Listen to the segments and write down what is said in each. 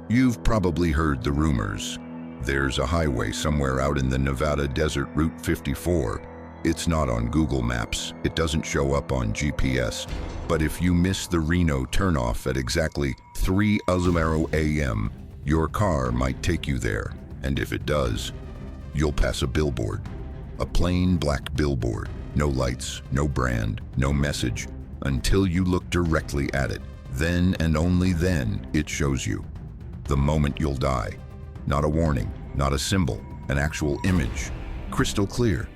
You've probably heard the rumors. There's a highway somewhere out in the Nevada desert, Route 54. It's not on Google Maps, it doesn't show up on GPS. But if you miss the Reno turnoff at exactly 3:00 a.m., your car might take you there. And if it does, you'll pass a billboard. A plain black billboard. No lights, no brand, no message, until you look directly at it. Then and only then it shows you. The moment you'll die. Not a warning, not a symbol, an actual image. Crystal clear.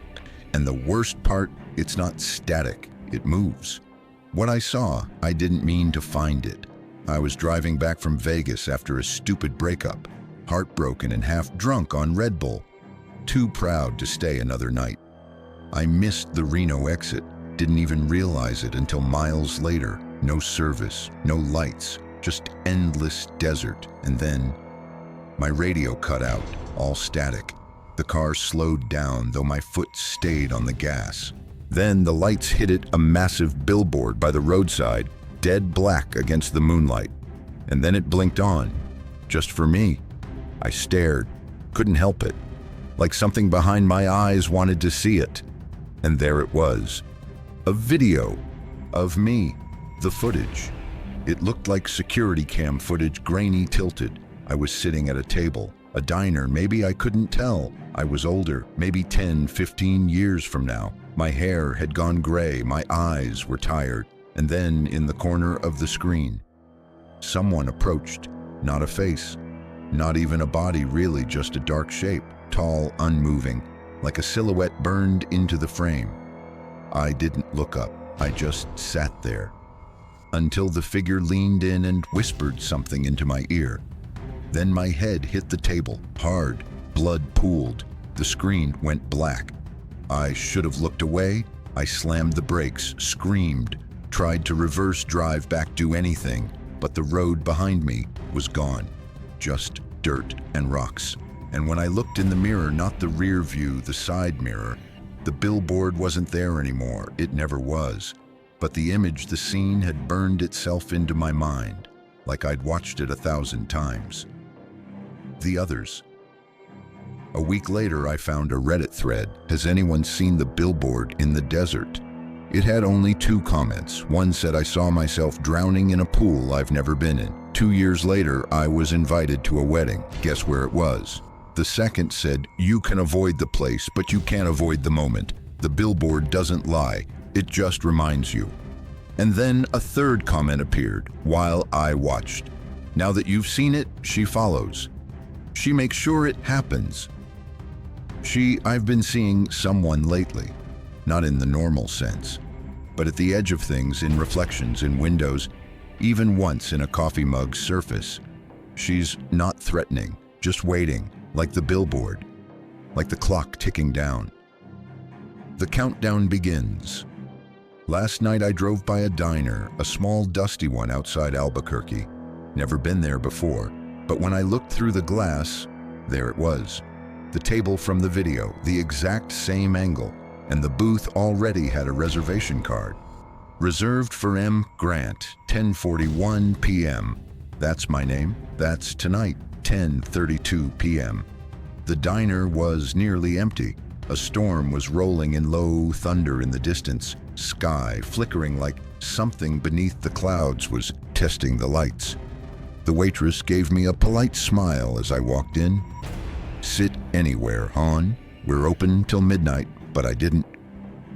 And the worst part, it's not static, it moves. What I saw, I didn't mean to find it. I was driving back from Vegas after a stupid breakup, heartbroken and half drunk on Red Bull, too proud to stay another night. I missed the Reno exit, didn't even realize it until miles later. No service, no lights, just endless desert. And then my radio cut out, all static. The car slowed down, though my foot stayed on the gas. Then the lights hit it, a massive billboard by the roadside, dead black against the moonlight. And then it blinked on, just for me. I stared, couldn't help it, like something behind my eyes wanted to see it. And there it was, a video of me, the footage. It looked like security cam footage, grainy, tilted. I was sitting at a table, a diner, maybe I couldn't tell. I was older, maybe 10, 15 years from now. My hair had gone gray, my eyes were tired. And then, in the corner of the screen, someone approached. Not a face, not even a body really, just a dark shape, tall, unmoving, like a silhouette burned into the frame. I didn't look up, I just sat there, until the figure leaned in and whispered something into my ear. Then my head hit the table, hard, blood pooled. The screen went black. I should have looked away. I slammed the brakes, screamed, tried to reverse drive back, do anything, but the road behind me was gone. Just dirt and rocks. And when I looked in the mirror, not the rear view, the side mirror, the billboard wasn't there anymore. It never was. But the image, the scene had burned itself into my mind, like I'd watched it 1,000 times. The others. A week later, I found a Reddit thread. Has anyone seen the billboard in the desert? It had only 2 comments. One said, I saw myself drowning in a pool I've never been in. 2 years later, I was invited to a wedding. Guess where it was? The second said, you can avoid the place, but you can't avoid the moment. The billboard doesn't lie. It just reminds you. And then a third comment appeared while I watched. Now that you've seen it, she follows. She makes sure it happens. I've been seeing someone lately, not in the normal sense, but at the edge of things, in reflections, in windows, even once in a coffee mug's surface. She's not threatening, just waiting, like the billboard, like the clock ticking down. The countdown begins. Last night I drove by a diner, a small dusty one outside Albuquerque. Never been there before, but when I looked through the glass, there it was. The table from the video, the exact same angle, and the booth already had a reservation card. Reserved for M. Grant, 10:41 p.m. That's my name. That's tonight, 10:32 p.m. The diner was nearly empty. A storm was rolling in low thunder in the distance, sky flickering like something beneath the clouds was testing the lights. The waitress gave me a polite smile as I walked in. Sit anywhere, hon. We're open till midnight, but I didn't.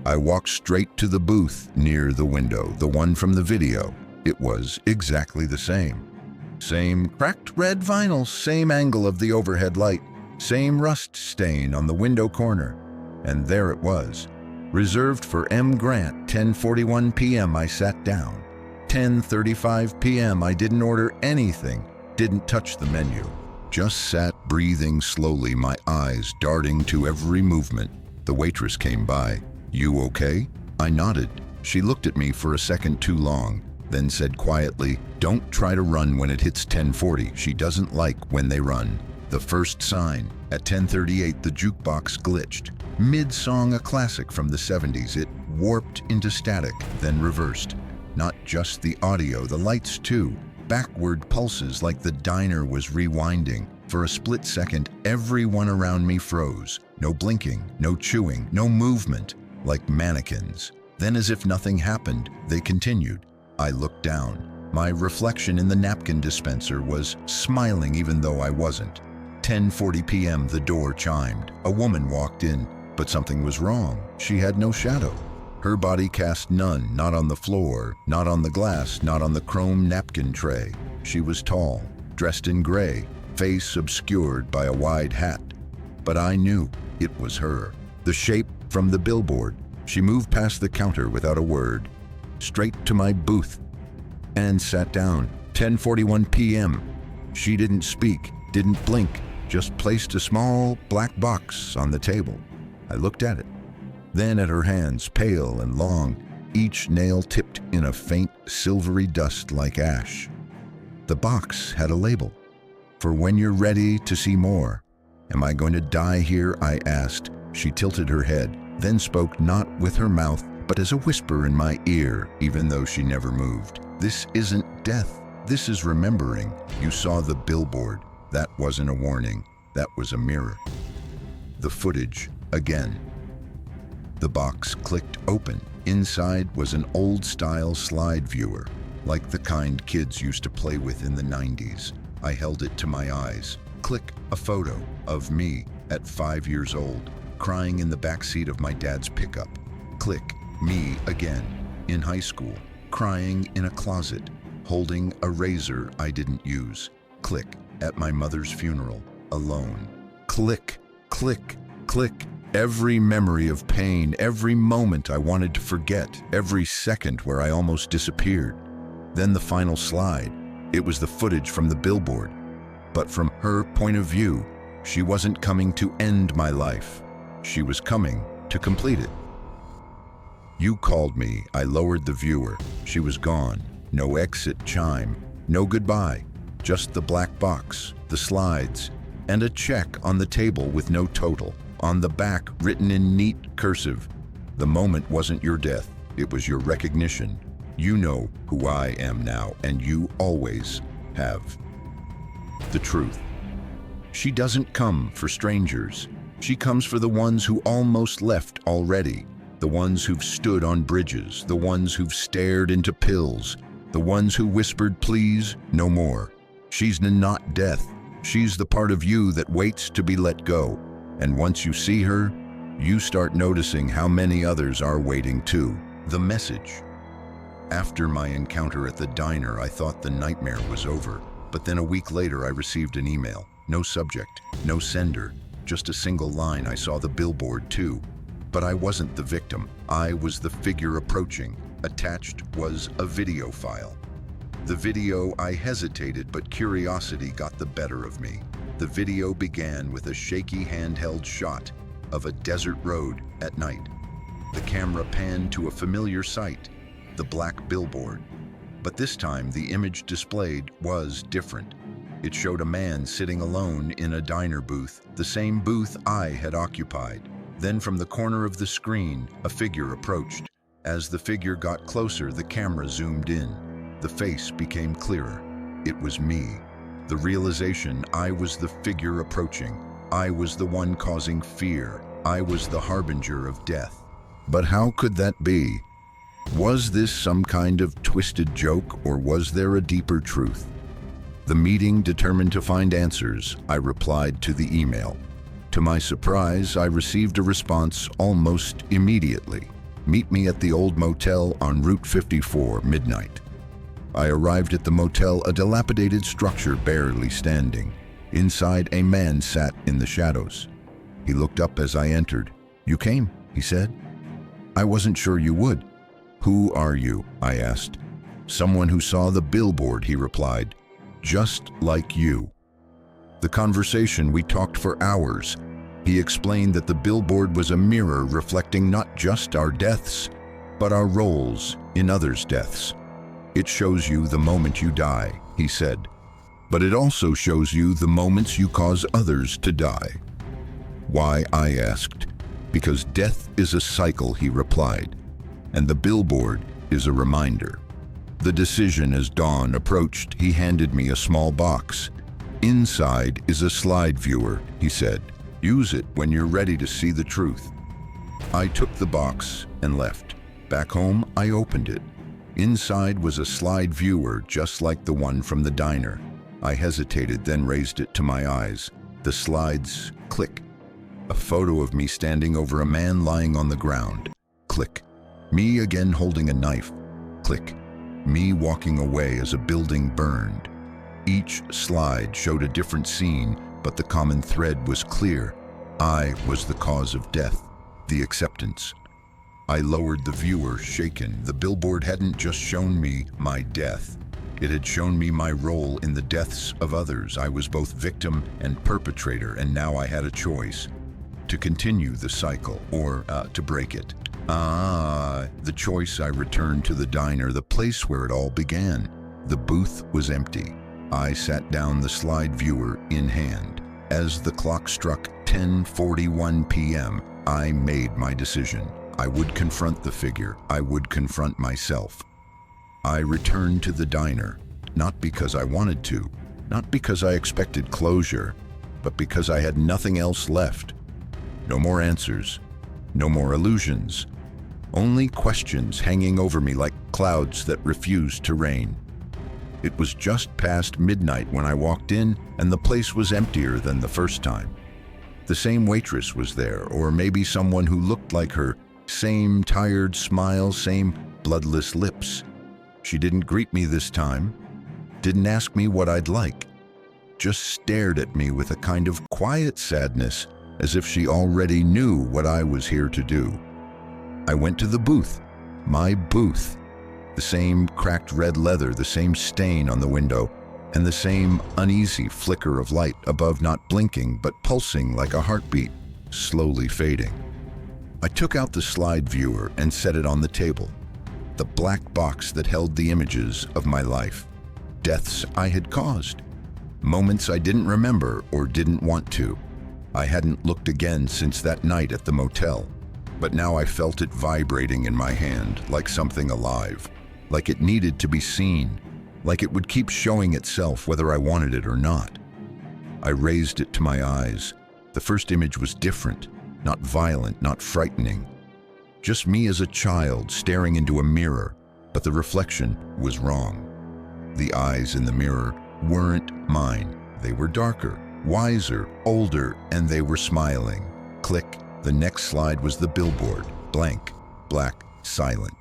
I walked straight to the booth near the window, the one from the video. It was exactly the same. Same cracked red vinyl, same angle of the overhead light, same rust stain on the window corner. And there it was. Reserved for M. Grant, 10:41 p.m. I sat down. 10:35 p.m. I didn't order anything, didn't touch the menu. Just sat breathing slowly, my eyes darting to every movement. The waitress came by. You okay? I nodded. She looked at me for a second too long, then said quietly, don't try to run when it hits 10:40. She doesn't like when they run. The first sign. At 10:38, the jukebox glitched. Mid-song, a classic from the 70s. It warped into static, then reversed. Not just the audio, the lights too. backward pulses like the diner was rewinding. For a split second, everyone around me froze. No blinking, no chewing, no movement, like mannequins. Then, as if nothing happened, they continued. I looked down. My reflection in the napkin dispenser was smiling even though I wasn't. 10:40 p.m. the door chimed. A woman walked in, but something was wrong. She had no shadow. Her body cast none, not on the floor, not on the glass, not on the chrome napkin tray. She was tall, dressed in gray, face obscured by a wide hat. But I knew it was her. The shape from the billboard. She moved past the counter without a word, straight to my booth, and sat down. 10:41 p.m. She didn't speak, didn't blink, just placed a small black box on the table. I looked at it, then at her hands, pale and long, each nail tipped in a faint silvery dust like ash. The box had a label. For when you're ready to see more. Am I going to die here? I asked. She tilted her head, then spoke not with her mouth, but as a whisper in my ear, even though she never moved. This isn't death. This is remembering. You saw the billboard. That wasn't a warning. That was a mirror. The footage again. The box clicked open. Inside was an old-style slide viewer, like the kind kids used to play with in the 90s. I held it to my eyes. Click, a photo of me at 5 years old, crying in the backseat of my dad's pickup. Click, me again, in high school, crying in a closet, holding a razor I didn't use. Click, at my mother's funeral, alone. Click, click, click. Every memory of pain, every moment I wanted to forget, every second where I almost disappeared. Then the final slide. It was the footage from the billboard. But from her point of view, she wasn't coming to end my life. She was coming to complete it. You called me. I lowered the viewer. She was gone. No exit chime. No goodbye. Just the black box, the slides, and a check on the table with no total. On the back, written in neat cursive, the moment wasn't your death. It was your recognition. You know who I am now, and you always have. The truth. She doesn't come for strangers. She comes for the ones who almost left already, the ones who've stood on bridges, the ones who've stared into pills, the ones who whispered, please, no more. She's not death. She's the part of you that waits to be let go. And once you see her, you start noticing how many others are waiting too. The message. After my encounter at the diner, I thought the nightmare was over. But then a week later, I received an email. No subject, no sender, just a single line. I saw the billboard too. But I wasn't the victim. I was the figure approaching. Attached was a video file. The video, I hesitated, but curiosity got the better of me. The video began with a shaky handheld shot of a desert road at night. The camera panned to a familiar sight, the black billboard. But this time, the image displayed was different. It showed a man sitting alone in a diner booth, the same booth I had occupied. Then from the corner of the screen, a figure approached. As the figure got closer, the camera zoomed in. The face became clearer. It was me. The realization I was the figure approaching. I was the one causing fear. I was the harbinger of death. But how could that be? Was this some kind of twisted joke, or was there a deeper truth? The meeting determined to find answers. I replied to the email. To my surprise, I received a response almost immediately. Meet me at the old motel on Route 54, midnight. I arrived at the motel, a dilapidated structure barely standing. Inside, a man sat in the shadows. He looked up as I entered. You came, he said. I wasn't sure you would. Who are you? I asked. Someone who saw the billboard, he replied. Just like you. The conversation, we talked for hours. He explained that the billboard was a mirror reflecting not just our deaths, but our roles in others' deaths. It shows you the moment you die, he said, but it also shows you the moments you cause others to die. Why? I asked. Because death is a cycle, he replied, and the billboard is a reminder. the decision as dawn approached, he handed me a small box. "Inside is a slide viewer," he said. "Use it when you're ready to see the truth." I took the box and left. Back home, I opened it. Inside was a slide viewer just like the one from the diner. I hesitated, then raised it to my eyes. The slides click. A photo of me standing over a man lying on the ground. Click. Me again holding a knife. Click. Me walking away as a building burned. Each slide showed a different scene, but the common thread was clear. I was the cause of death, the acceptance. I lowered the viewer, shaken. The billboard hadn't just shown me my death. It had shown me my role in the deaths of others. I was both victim and perpetrator, and now I had a choice. To continue the cycle, or to break it. The choice. I returned to the diner, the place where it all began. The booth was empty. I sat down, the slide viewer in hand. As the clock struck 10:41 p.m., I made my decision. I would confront the figure. I would confront myself. I returned to the diner, not because I wanted to, not because I expected closure, but because I had nothing else left. No more answers, no more illusions, only questions hanging over me like clouds that refused to rain. It was just past midnight when I walked in, and the place was emptier than the first time. The same waitress was there, or maybe someone who looked like her. Same tired smile, same bloodless lips. She didn't greet me this time, didn't ask me what I'd like, just stared at me with a kind of quiet sadness, as if she already knew what I was here to do. I went to the booth, my booth. The same cracked red leather, the same stain on the window, and the same uneasy flicker of light above, not blinking but pulsing like a heartbeat, slowly fading. I took out the slide viewer and set it on the table. The black box that held the images of my life. Deaths I had caused. Moments I didn't remember or didn't want to. I hadn't looked again since that night at the motel. But now I felt it vibrating in my hand, like something alive. Like it needed to be seen. Like it would keep showing itself whether I wanted it or not. I raised it to my eyes. The first image was different. Not violent, not frightening. Just me as a child staring into a mirror, but the reflection was wrong. The eyes in the mirror weren't mine. They were darker, wiser, older, and they were smiling. Click. The next slide was the billboard. Blank, black, silent.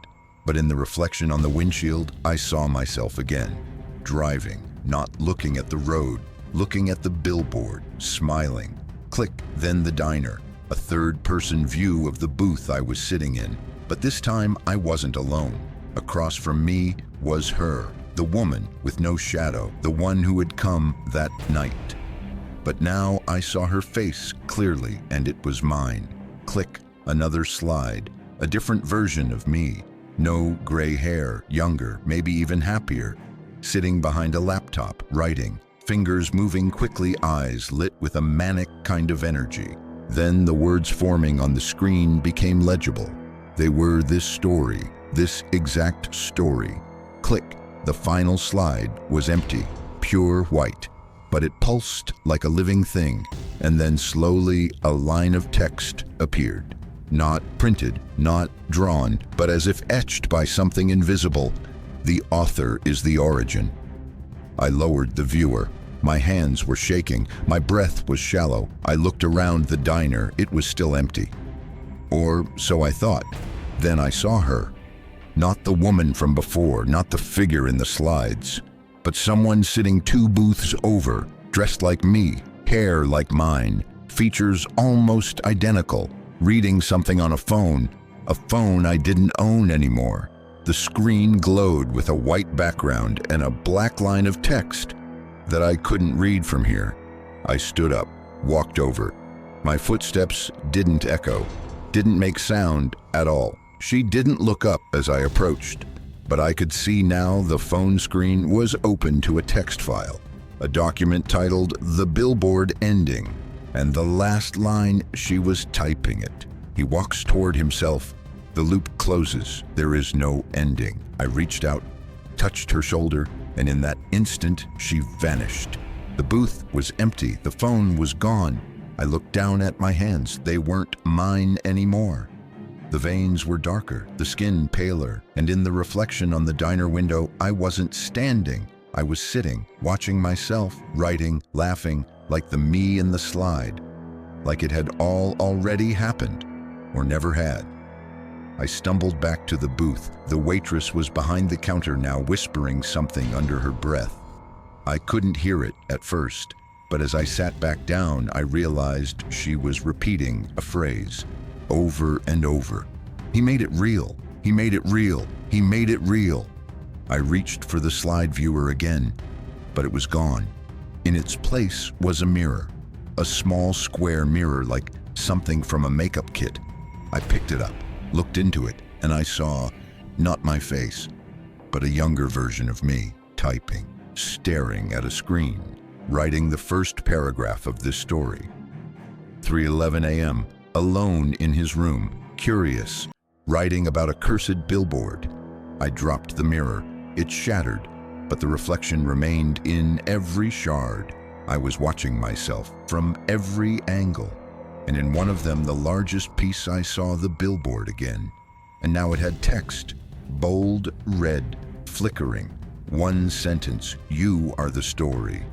But in the reflection on the windshield, I saw myself again. Driving, not looking at the road, looking at the billboard, smiling. Click. Then the diner. A third-person view of the booth I was sitting in. But this time, I wasn't alone. Across from me was her, the woman with no shadow, the one who had come that night. But now I saw her face clearly, and it was mine. Click. Another slide. A different version of me. No gray hair, younger, maybe even happier. Sitting behind a laptop, writing. Fingers moving quickly, eyes lit with a manic kind of energy. Then the words forming on the screen became legible. They were this story, this exact story. Click. The final slide was empty, pure white, but it pulsed like a living thing, and then slowly a line of text appeared. Not printed, not drawn, but as if etched by something invisible. The author is the origin. I lowered the viewer. My hands were shaking. My breath was shallow. I looked around the diner. It was still empty. Or so I thought. Then I saw her. Not the woman from before, not the figure in the slides, but someone sitting 2 booths over, dressed like me, hair like mine, features almost identical, reading something on a phone I didn't own anymore. The screen glowed with a white background and a black line of text that I couldn't read from here. I stood up, walked over. My footsteps didn't echo, didn't make sound at all. She didn't look up as I approached, but I could see now the phone screen was open to a text file, a document titled "The Billboard Ending," and the last line, she was typing it. He walks toward himself. The loop closes. There is no ending. I reached out, touched her shoulder, and in that instant, she vanished. The booth was empty. The phone was gone. I looked down at my hands. They weren't mine anymore. The veins were darker, the skin paler, and in the reflection on the diner window, I wasn't standing. I was sitting, watching myself, writing, laughing, like the me in the slide, like it had all already happened, or never had. I stumbled back to the booth. The waitress was behind the counter now, whispering something under her breath. I couldn't hear it at first, but as I sat back down, I realized she was repeating a phrase over and over. He made it real. He made it real. He made it real. I reached for the slide viewer again, but it was gone. In its place was a mirror, a small square mirror like something from a makeup kit. I picked it up, looked into it, and I saw not my face, but a younger version of me, typing, staring at a screen, writing the first paragraph of this story. 3:11 a.m., alone in his room, curious, writing about a cursed billboard. I dropped the mirror. It shattered, but the reflection remained in every shard. I was watching myself from every angle, and in one of them, the largest piece, I saw the billboard again. And now it had text, bold, red, flickering. One sentence, "You are the story."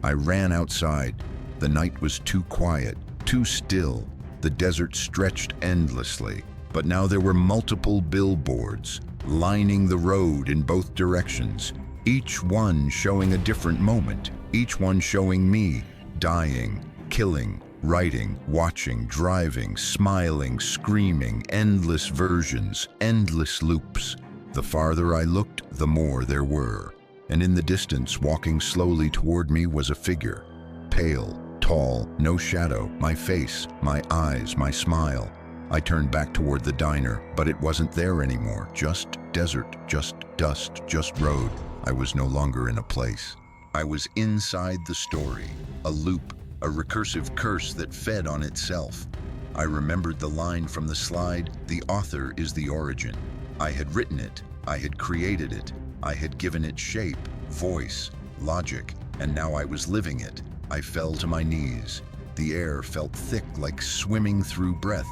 I ran outside. The night was too quiet, too still. The desert stretched endlessly, but now there were multiple billboards lining the road in both directions, each one showing a different moment, each one showing me, dying, killing, writing, watching, driving, smiling, screaming, endless versions, endless loops. The farther I looked, the more there were, and in the distance, walking slowly toward me, was a figure, pale, tall, no shadow, my face, my eyes, my smile. I turned back toward the diner, but it wasn't there anymore. Just desert, just dust, just road. I was no longer in a place. I was inside the story, a loop, a recursive curse that fed on itself. I remembered the line from the slide, "The author is the origin." I had written it, I had created it, I had given it shape, voice, logic, and now I was living it. I fell to my knees. The air felt thick like swimming through breath.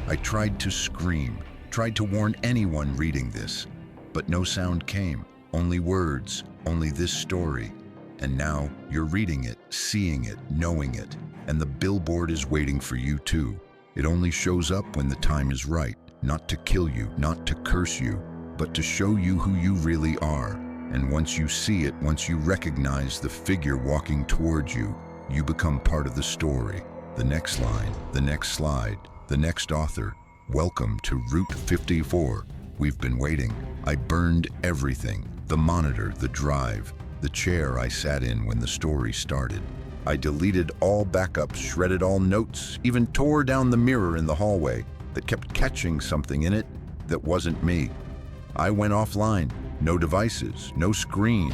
I tried to scream, tried to warn anyone reading this, but no sound came, only words, only this story. And now you're reading it, seeing it, knowing it, and the billboard is waiting for you too. It only shows up when the time is right, not to kill you, not to curse you, but to show you who you really are. And once you see it, once you recognize the figure walking towards you, you become part of the story. The next line, the next slide, the next author. Welcome to Route 54. We've been waiting. I burned everything, the monitor, the drive, the chair I sat in when the story started. I deleted all backups, shredded all notes, even tore down the mirror in the hallway that kept catching something in it that wasn't me. I went offline, no devices, no screen.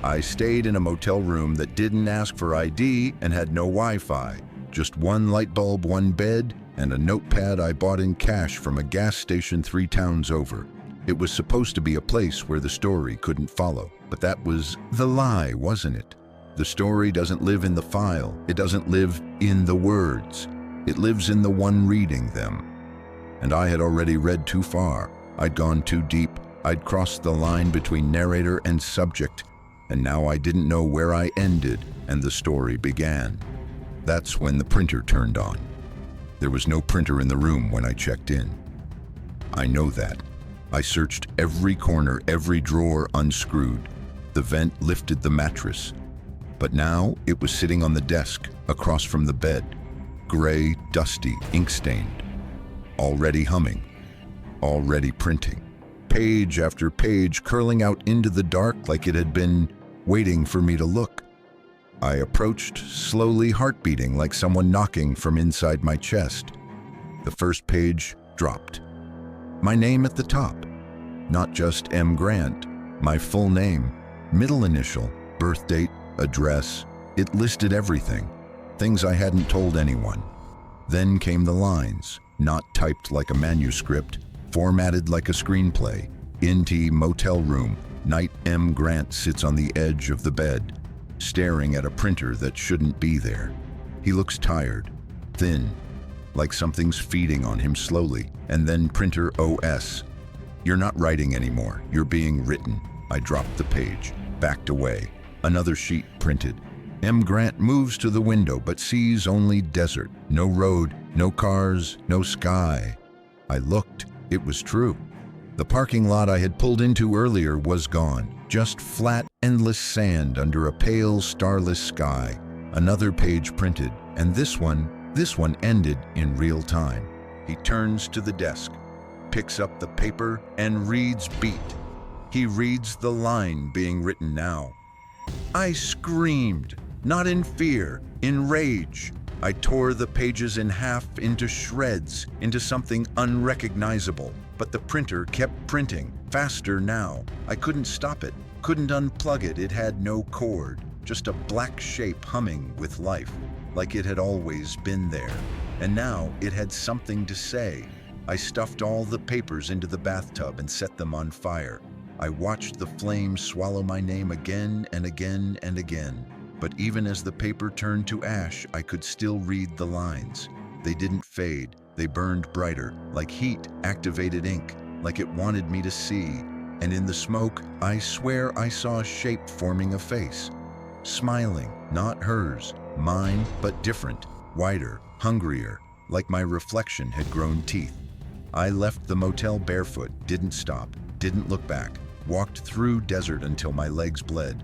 I stayed in a motel room that didn't ask for ID and had no Wi-Fi. Just one light bulb, one bed, and a notepad I bought in cash from a gas station 3 towns over. It was supposed to be a place where the story couldn't follow, but that was the lie, wasn't it? The story doesn't live in the file. It doesn't live in the words. It lives in the one reading them. And I had already read too far. I'd gone too deep. I'd crossed the line between narrator and subject, and now I didn't know where I ended and the story began. That's when the printer turned on. There was no printer in the room when I checked in. I know that. I searched every corner, every drawer unscrewed. The vent lifted the mattress. But now it was sitting on the desk, across from the bed. Gray, dusty, ink-stained. Already humming. Already printing. Page after page curling out into the dark like it had been waiting for me to look. I approached, slowly, heart beating like someone knocking from inside my chest. The first page dropped. My name at the top. Not just M. Grant, my full name, middle initial, birth date, address. It listed everything, things I hadn't told anyone. Then came the lines, not typed like a manuscript, formatted like a screenplay. Inti motel room, Knight M. Grant sits on the edge of the bed, staring at a printer that shouldn't be there. He looks tired, thin, like something's feeding on him slowly. And then printer OS. You're not writing anymore, you're being written. I dropped the page, backed away. Another sheet printed. M. Grant moves to the window but sees only desert. No road, no cars, no sky. I looked. It was true. The parking lot I had pulled into earlier was gone. Just flat, endless sand under a pale, starless sky. Another page printed, and this one ended in real time. He turns to the desk, picks up the paper, and reads beat. He reads the line being written now. I screamed, not in fear, in rage. I tore the pages in half, into shreds, into something unrecognizable. But the printer kept printing, faster now. I couldn't stop it, couldn't unplug it. It had no cord, just a black shape humming with life, like it had always been there. And now it had something to say. I stuffed all the papers into the bathtub and set them on fire. I watched the flames swallow my name again and again and again. But even as the paper turned to ash, I could still read the lines. They didn't fade. They burned brighter, like heat, activated ink, like it wanted me to see. And in the smoke, I swear I saw a shape forming a face. Smiling, not hers, mine, but different, wider, hungrier, like my reflection had grown teeth. I left the motel barefoot, didn't stop, didn't look back, walked through desert until my legs bled,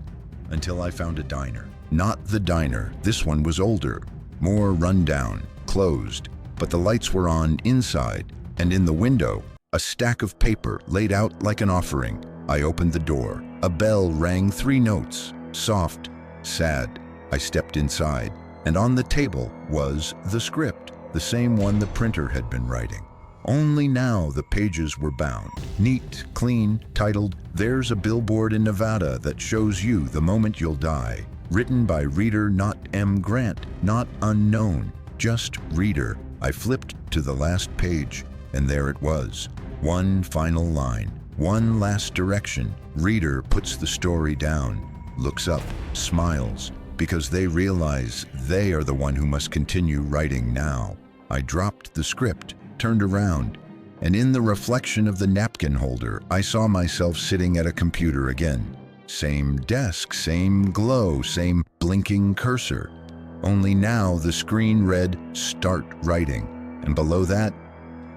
until I found a diner. Not the diner, this one was older, more run down, closed, but the lights were on inside, and in the window, a stack of paper laid out like an offering. I opened the door. A bell rang 3 notes, soft, sad. I stepped inside, and on the table was the script, the same one the printer had been writing. Only now the pages were bound, neat, clean, titled, "There's a billboard in Nevada that shows you the moment you'll die." Written by reader not M. Grant, not unknown, just reader. I flipped to the last page, and there it was. One final line, one last direction. Reader puts the story down, looks up, smiles, because they realize they are the one who must continue writing now. I dropped the script, turned around, and in the reflection of the napkin holder, I saw myself sitting at a computer again. Same desk, same glow, same blinking cursor. Only now the screen read, "Start writing." And below that,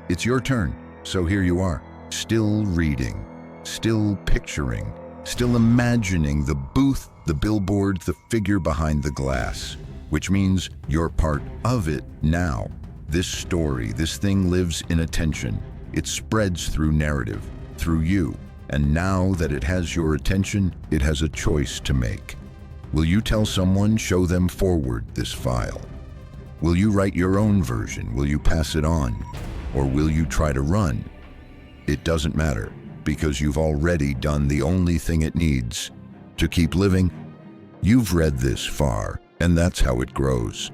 "It's your turn." So here you are, still reading, still picturing, still imagining the booth, the billboard, the figure behind the glass, which means you're part of it now. This story, this thing lives in attention. It spreads through narrative, through you. And now that it has your attention, it has a choice to make. Will you tell someone, show them forward this file? Will you write your own version? Will you pass it on? Or will you try to run? It doesn't matter, because you've already done the only thing it needs to keep living. You've read this far, and that's how it grows.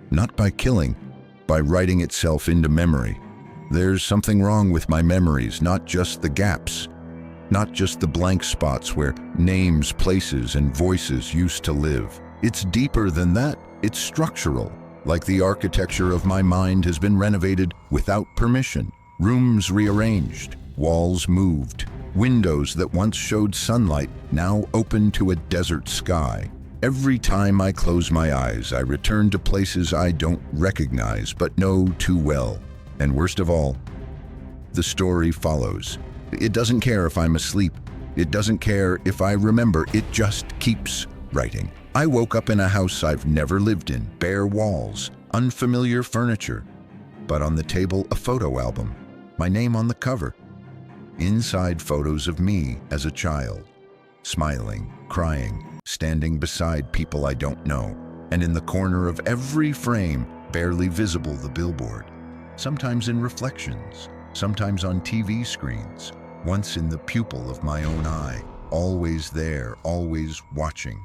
Not by killing, by writing itself into memory. There's something wrong with my memories, not just the gaps, not just the blank spots where names, places, and voices used to live. It's deeper than that. It's structural, like the architecture of my mind has been renovated without permission. Rooms rearranged, walls moved, windows that once showed sunlight now open to a desert sky. Every time I close my eyes, I return to places I don't recognize but know too well. And worst of all, the story follows. It doesn't care if I'm asleep. It doesn't care if I remember. It just keeps writing. I woke up in a house I've never lived in, bare walls, unfamiliar furniture. But on the table, a photo album, my name on the cover. Inside, photos of me as a child, smiling, crying, standing beside people I don't know. And in the corner of every frame, barely visible, the billboard. Sometimes in reflections, sometimes on TV screens. Once in the pupil of my own eye, always there, always watching.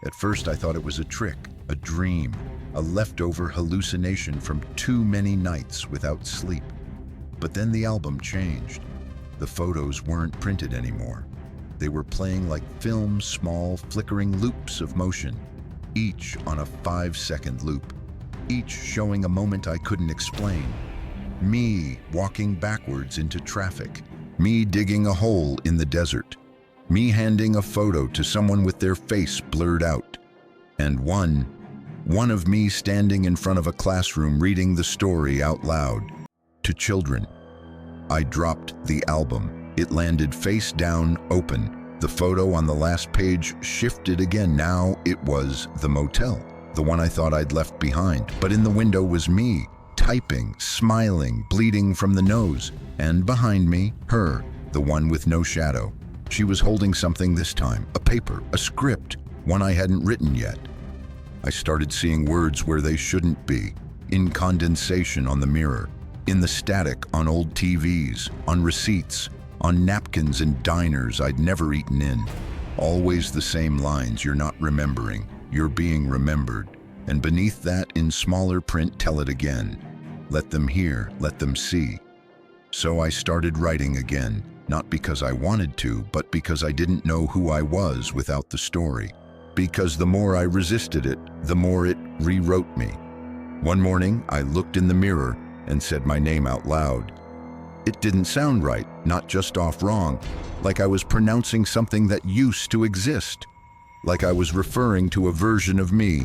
At first I thought it was a trick, a dream, a leftover hallucination from too many nights without sleep. But then the album changed. The photos weren't printed anymore. They were playing like film, small, flickering loops of motion, each on a 5-second loop, each showing a moment I couldn't explain. Me walking backwards into traffic, me digging a hole in the desert, me handing a photo to someone with their face blurred out, and one of me standing in front of a classroom reading the story out loud to children. I dropped the album. It landed face down, open. The photo on the last page shifted again. Now it was the motel, the one I thought I'd left behind. But in the window was me, typing, smiling, bleeding from the nose. And behind me, her, the one with no shadow. She was holding something this time, a paper, a script, one I hadn't written yet. I started seeing words where they shouldn't be, in condensation on the mirror, in the static on old TVs, on receipts, on napkins in diners I'd never eaten in. Always the same lines: you're not remembering, you're being remembered. And beneath that, in smaller print, tell it again. Let them hear, let them see. So I started writing again, not because I wanted to, but because I didn't know who I was without the story. Because the more I resisted it, the more it rewrote me. One morning, I looked in the mirror and said my name out loud. It didn't sound right, not just off wrong, like I was pronouncing something that used to exist, like I was referring to a version of me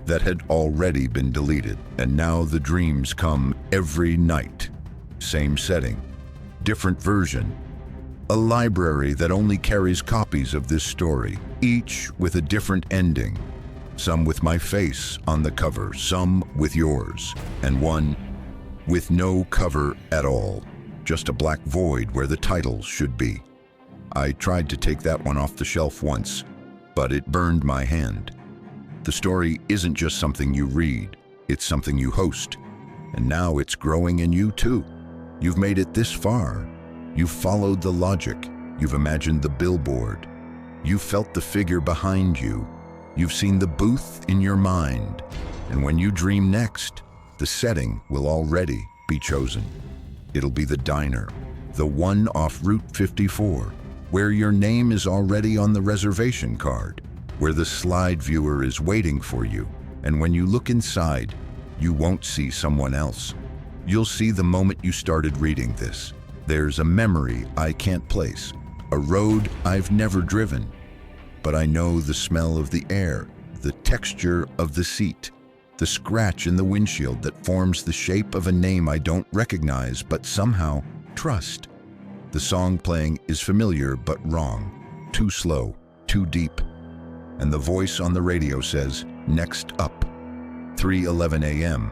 that had already been deleted. And now the dreams come every night. Same setting, different version. A library that only carries copies of this story, each with a different ending. Some with my face on the cover, some with yours, and one with no cover at all. Just a black void where the titles should be. I tried to take that one off the shelf once, but it burned my hand. The story isn't just something you read, it's something you host. And now it's growing in you too. You've made it this far. You've followed the logic. You've imagined the billboard. You've felt the figure behind you. You've seen the booth in your mind. And when you dream next, the setting will already be chosen. It'll be the diner, the one off Route 54, where your name is already on the reservation card, where the slide viewer is waiting for you. And when you look inside, you won't see someone else. You'll see the moment you started reading this. There's a memory I can't place, a road I've never driven, but I know the smell of the air, the texture of the seat, the scratch in the windshield that forms the shape of a name I don't recognize but somehow trust. The song playing is familiar but wrong, too slow, too deep. And the voice on the radio says, "Next up, 3:11 a.m.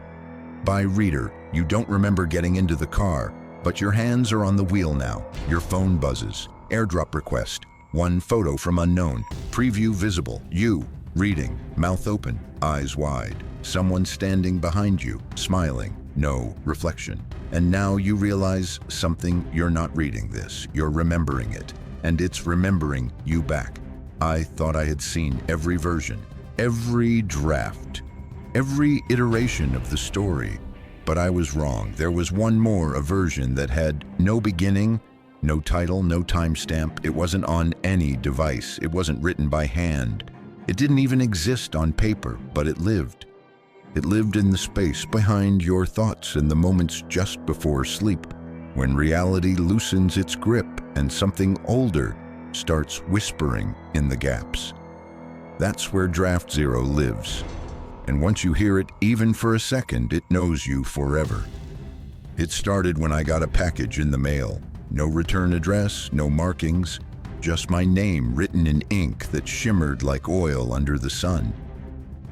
By reader, you don't remember getting into the car, but your hands are on the wheel now. Your phone buzzes. Airdrop request. One photo from unknown. Preview visible. You, reading, mouth open, eyes wide. Someone standing behind you, smiling. No reflection. And now you realize something. You're not reading this. You're remembering it. And it's remembering you back. I thought I had seen every version, every draft, every iteration of the story. But I was wrong. There was one more, a version that had no beginning, no title, no timestamp. It wasn't on any device. It wasn't written by hand. It didn't even exist on paper, but it lived. It lived in the space behind your thoughts in the moments just before sleep, when reality loosens its grip and something older starts whispering in the gaps. That's where Draft Zero lives. And once you hear it, even for a second, it knows you forever. It started when I got a package in the mail. No return address, no markings, just my name written in ink that shimmered like oil under the sun.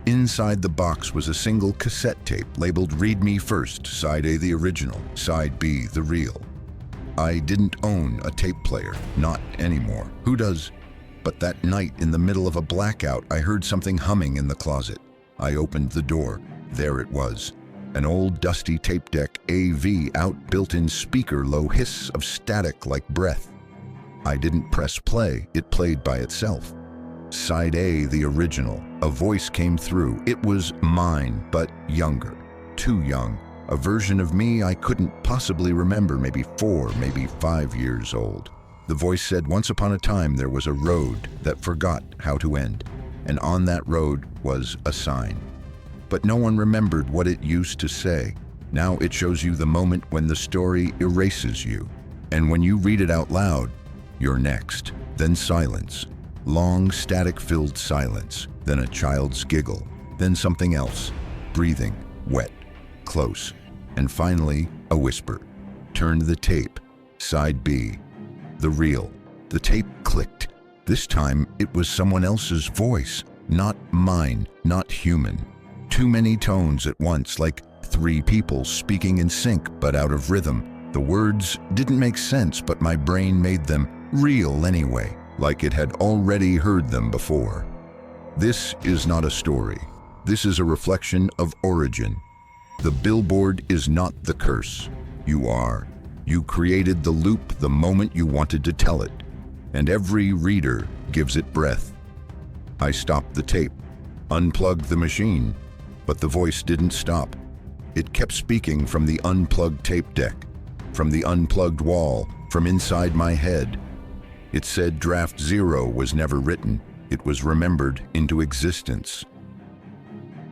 Inside the box was a single cassette tape labeled "Read Me First," Side A the original, Side B the real. I didn't own a tape player, not anymore. Who does? But that night, in the middle of a blackout, I heard something humming in the closet. I opened the door. There it was. An old dusty tape deck, AV out, built-in speaker, low hiss of static like breath. I didn't press play. It played by itself. Side A, the original. A voice came through. It was mine, but younger. Too young. A version of me I couldn't possibly remember, maybe 4, maybe 5 years old. The voice said, "Once upon a time there was a road that forgot how to end, and on that road was a sign. But no one remembered what it used to say. Now it shows you the moment when the story erases you. And when you read it out loud, you're next." Then silence. Long, static-filled silence. Then a child's giggle. Then something else. Breathing. Wet. Close. And finally, a whisper. "Turn the tape. Side B." The reel. The tape clicked. This time, it was someone else's voice. Not mine. Not human. Too many tones at once, like 3 people speaking in sync but out of rhythm. The words didn't make sense, but my brain made them real anyway, like it had already heard them before. This is not a story. This is a reflection of origin. The billboard is not the curse. You are. You created the loop the moment you wanted to tell it, and every reader gives it breath. I stopped the tape, unplugged the machine, but the voice didn't stop. It kept speaking from the unplugged tape deck, from the unplugged wall, from inside my head. It said Draft 0 was never written. It was remembered into existence.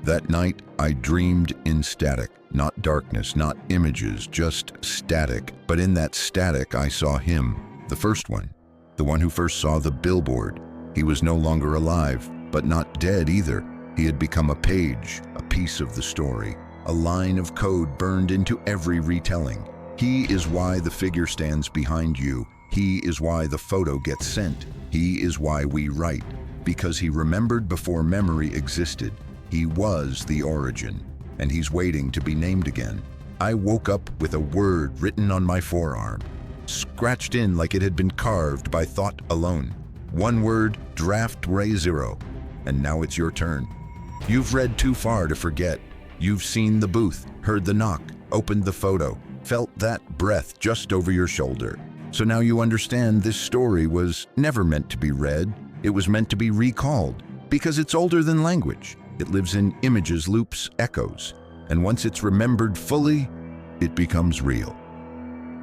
That night, I dreamed in static, not darkness, not images, just static. But in that static, I saw him, the first one, the one who first saw the billboard. He was no longer alive, but not dead either. He had become a page, a piece of the story, a line of code burned into every retelling. He is why the figure stands behind you. He is why the photo gets sent. He is why we write, because he remembered before memory existed. He was the origin, and he's waiting to be named again. I woke up with a word written on my forearm, scratched in like it had been carved by thought alone. One word, Draft 0, and now it's your turn. You've read too far to forget. You've seen the booth, heard the knock, opened the photo, felt that breath just over your shoulder. So now you understand this story was never meant to be read. It was meant to be recalled, because it's older than language. It lives in images, loops, echoes, and once it's remembered fully, it becomes real.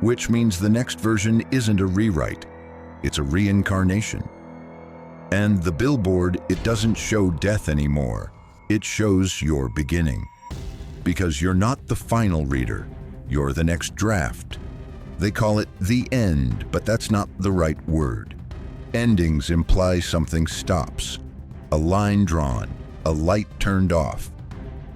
Which means the next version isn't a rewrite, it's a reincarnation. And the billboard, it doesn't show death anymore. It shows your beginning. Because you're not the final reader, you're the next draft. They call it the end, but that's not the right word. Endings imply something stops, a line drawn, a light turned off.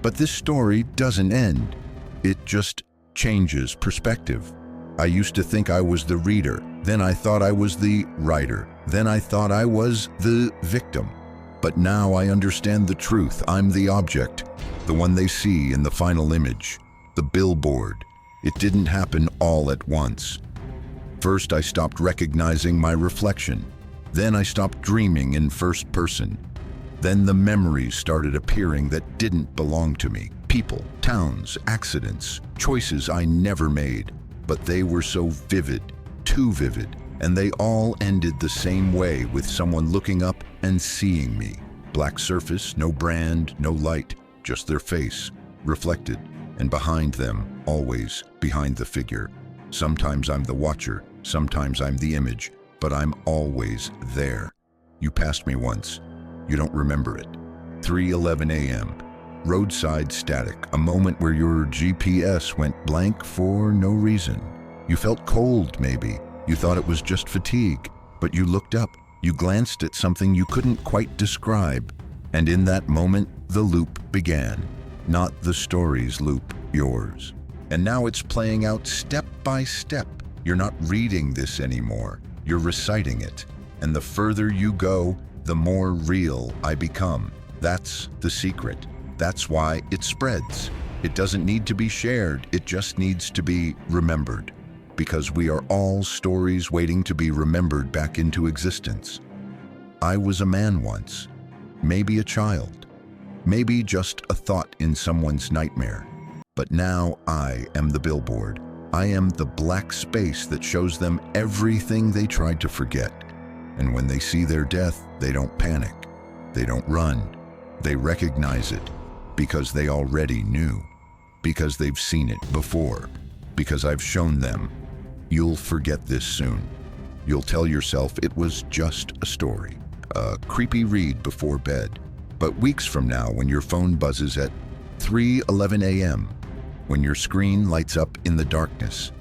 But this story doesn't end. It just changes perspective. I used to think I was the reader, then I thought I was the writer, then I thought I was the victim. But now I understand the truth. I'm the object, the one they see in the final image, the billboard. It didn't happen all at once. First, I stopped recognizing my reflection. Then I stopped dreaming in first person. Then the memories started appearing that didn't belong to me. People, towns, accidents, choices I never made. But they were so vivid, too vivid, and they all ended the same way, with someone looking up and seeing me. Black surface, no brand, no light, just their face, reflected, and behind them, always behind the figure. Sometimes I'm the watcher, sometimes I'm the image, but I'm always there. You passed me once. You don't remember it. 3:11 a.m. Roadside static, a moment where your GPS went blank for no reason. You felt cold, maybe. You thought it was just fatigue, but you looked up. You glanced at something you couldn't quite describe. And in that moment, the loop began. Not the story's loop, yours. And now it's playing out step by step. You're not reading this anymore. You're reciting it. And the further you go, the more real I become. That's the secret. That's why it spreads. It doesn't need to be shared. It just needs to be remembered. Because we are all stories waiting to be remembered back into existence. I was a man once. Maybe a child. Maybe just a thought in someone's nightmare. But now I am the billboard. I am the black space that shows them everything they tried to forget. And when they see their death, they don't panic. They don't run. They recognize it because they already knew. Because they've seen it before. Because I've shown them. You'll forget this soon. You'll tell yourself it was just a story, a creepy read before bed. But weeks from now, when your phone buzzes at 3:11 a.m., when your screen lights up in the darkness,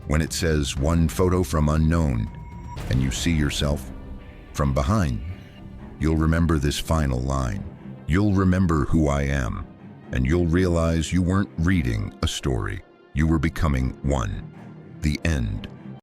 when it says one photo from unknown, and you see yourself from behind, you'll remember this final line. You'll remember who I am, and you'll realize you weren't reading a story. You were becoming one. The end.